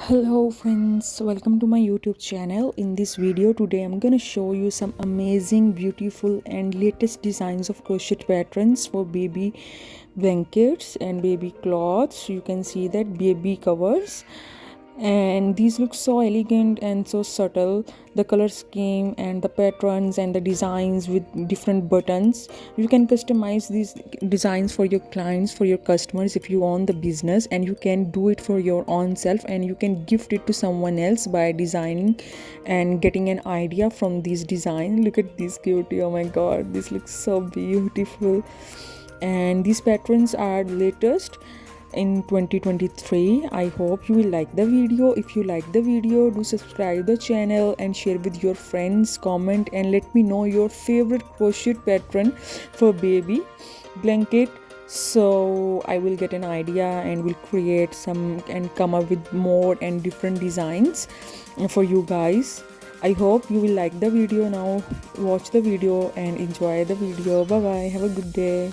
Hello friends, welcome to my YouTube channel. In this video today I'm gonna show you some amazing, beautiful and latest designs of crochet patterns for baby blankets and baby clothes. You can see that baby covers, and these look so elegant and so subtle. The color scheme and the patterns and the designs with different buttons, you can customize these designs for your clients, for your customers if you own the business, and you can do it for your own self, and you can gift it to someone else by designing and getting an idea from these designs. Look at this cutie, oh my god, this looks so beautiful. And these patterns are latest in 2023. I hope you will like the video. If you like the video, do subscribe the channel and share with your friends, comment and let me know your favorite crochet pattern for baby blanket, so I will get an idea and will create some and come up with more and different designs for you guys. I hope you will like the video. Now watch the video and enjoy the video. Bye bye, have a good day.